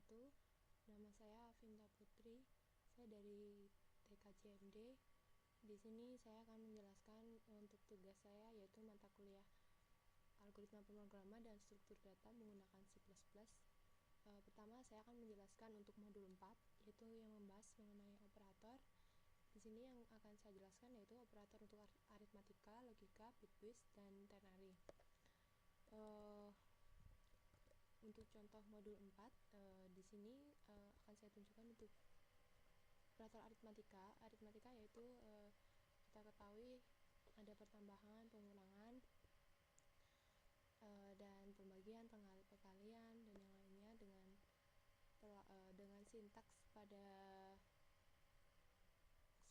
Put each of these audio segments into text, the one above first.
wabarakatuh. Nama saya Afinta Putri. Saya dari TKJMD. Di sini saya akan menjelaskan untuk tugas saya, yaitu mata kuliah algoritma pemrograman dan struktur data menggunakan C++. Pertama, saya akan menjelaskan untuk modul 4, yaitu yang membahas mengenai operator. Di sini yang akan saya jelaskan yaitu operator untuk aritmatika, logika, bitwist, dan ternary. Untuk contoh modul 4, di sini akan saya tunjukkan untuk operator aritmatika. Aritmatika yaitu kita ketahui ada pertambahan, pengurangan, dan pembagian, pengalian, dan yang lainnya dengan sintaks pada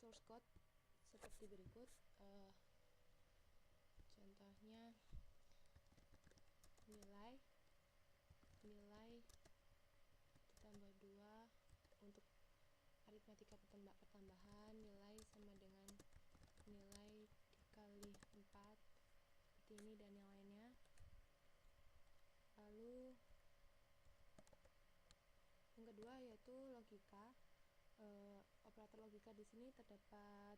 source code seperti berikut. Contohnya nilai ditambah 2 untuk aritmatika pertambahan, nilai sama dengan nilai dikali 4 seperti ini, dan yang lainnya. Lalu yang kedua yaitu logika. Operator logika di sini terdapat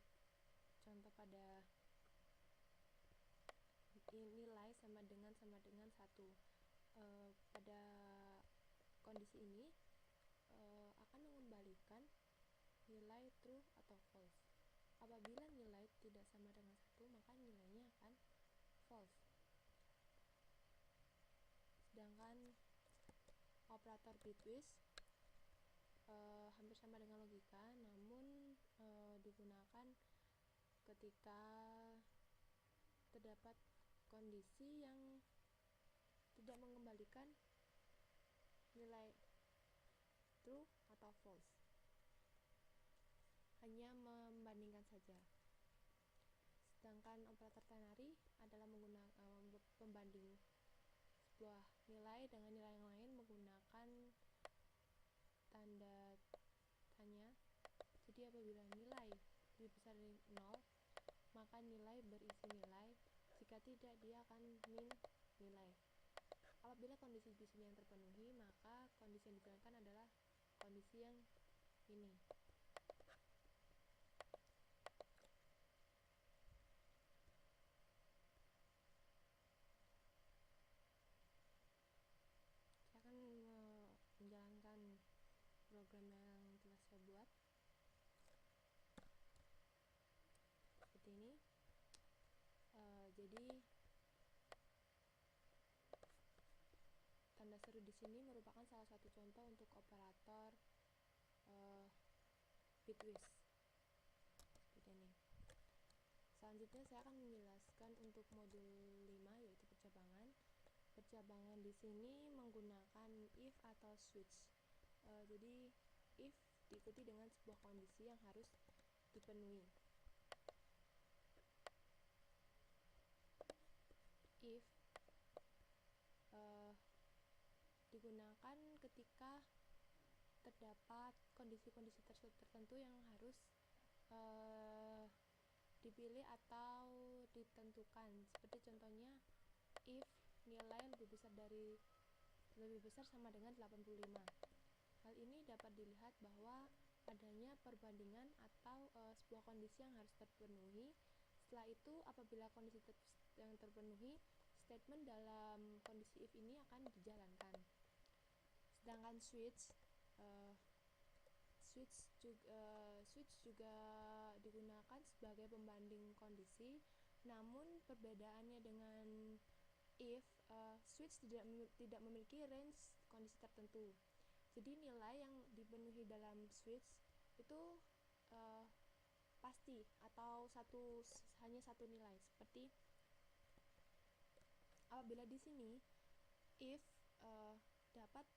contoh pada nilai sama dengan 1. Pada kondisi ini akan mengembalikan nilai true atau false. Apabila nilai tidak sama dengan 1, maka nilainya akan false. Sedangkan operator bitwist hampir sama dengan logika, namun digunakan ketika terdapat kondisi yang tidak mengembalikan nilai true atau false, hanya membandingkan saja. Sedangkan operator ternary adalah menggunakan pembanding sebuah nilai dengan nilai yang lain menggunakan tanda tanya. Jadi apabila nilai lebih besar dari 0, maka nilai berisi nilai. Jika tidak, dia akan min nilai. Apabila kondisi di sini yang terpenuhi, maka kondisi yang dijalankan adalah kondisi yang ini. Saya akan menjalankan program yang telah saya buat seperti ini. Jadi tanda seru di sini merupakan salah satu contoh untuk operator bitwist seperti ini. Selanjutnya saya akan menjelaskan untuk modul 5, yaitu percabangan. Percabangan di sini menggunakan if atau switch. Jadi if diikuti dengan sebuah kondisi yang harus dipenuhi. If digunakan ketika terdapat kondisi-kondisi tertentu yang harus dipilih atau ditentukan. Seperti contohnya if nilai lebih besar sama dengan 85. Hal ini dapat dilihat bahwa adanya perbandingan atau sebuah kondisi yang harus terpenuhi. Setelah itu, apabila kondisi yang terpenuhi, statement dalam kondisi if ini akan dijalankan. Sedangkan switch juga digunakan sebagai pembanding kondisi, namun perbedaannya dengan if, switch tidak memiliki range kondisi tertentu. Jadi nilai yang dipenuhi dalam switch itu pasti atau hanya satu nilai. Seperti apabila di sini if dapat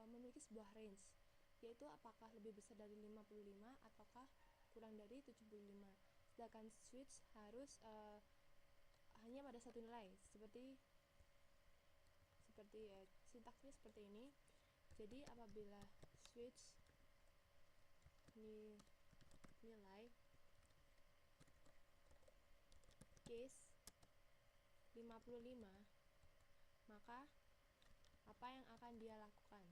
memiliki sebuah range, yaitu apakah lebih besar dari 55 ataukah kurang dari 75. Sedangkan switch harus hanya pada satu nilai, seperti sintaksnya seperti ini. Jadi apabila switch nilai case 55, maka apa yang akan dia lakukan?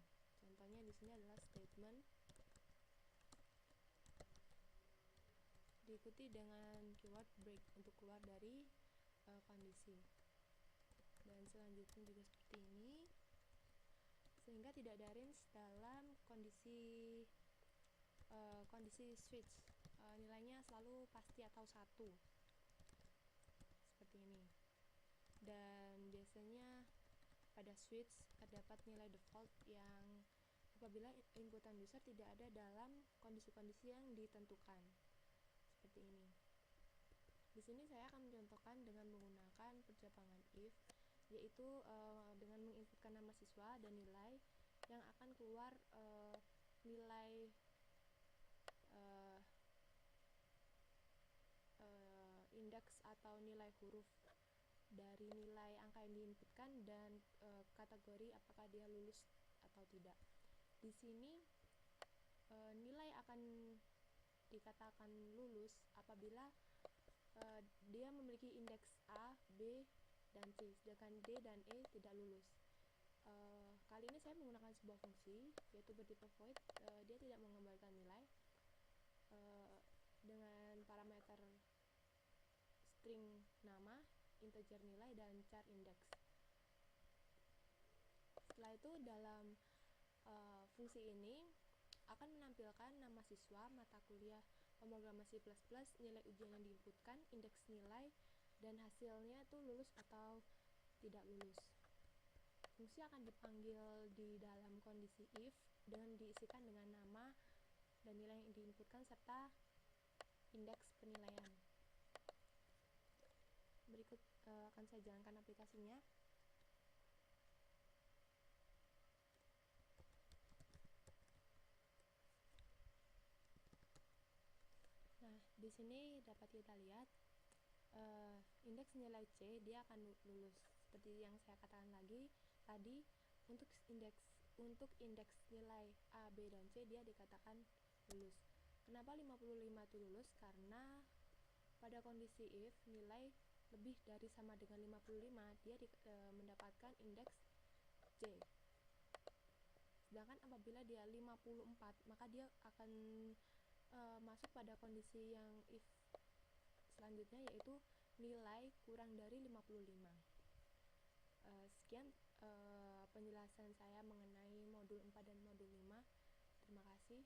Contohnya di sini adalah statement diikuti dengan keyword break untuk keluar dari kondisi. Dan selanjutnya juga seperti ini, sehingga tidak ada range dalam kondisi switch. Nilainya selalu pasti atau 1 seperti ini. Dan biasanya pada switch terdapat nilai default yang apabila inputan user tidak ada dalam kondisi-kondisi yang ditentukan seperti ini. Di sini saya akan mencontohkan dengan menggunakan perjabangan if, yaitu dengan menginputkan nama siswa dan nilai yang akan keluar nilai indeks atau nilai huruf dari nilai angka yang diinputkan dan kategori apakah dia lulus atau tidak. Di sini nilai akan dikatakan lulus apabila dia memiliki indeks A, B, dan C, sedangkan D dan E tidak lulus. Kali ini saya menggunakan sebuah fungsi yaitu bertipe void. Dia tidak mengembalikan nilai dengan parameter string nama, integer nilai, dan char index. Setelah itu dalam fungsi ini akan menampilkan nama siswa, mata kuliah pemrograman C++, nilai ujian yang diinputkan, indeks nilai, dan hasilnya itu lulus atau tidak lulus. Fungsi akan dipanggil di dalam kondisi if dan diisikan dengan nama dan nilai yang diinputkan serta indeks penilaian. Berikut akan saya jalankan aplikasinya. Nah, di sini dapat kita lihat indeks nilai C dia akan lulus. Seperti yang saya katakan tadi, untuk indeks nilai A, B, dan C dia dikatakan lulus. Kenapa 55 itu lulus? Karena pada kondisi if nilai lebih dari sama dengan 55 dia mendapatkan indeks C. Sedangkan apabila dia 54 maka dia akan masuk pada kondisi yang if selanjutnya, yaitu nilai kurang dari 55. Sekian penjelasan saya mengenai modul 4 dan modul 5. Terima kasih.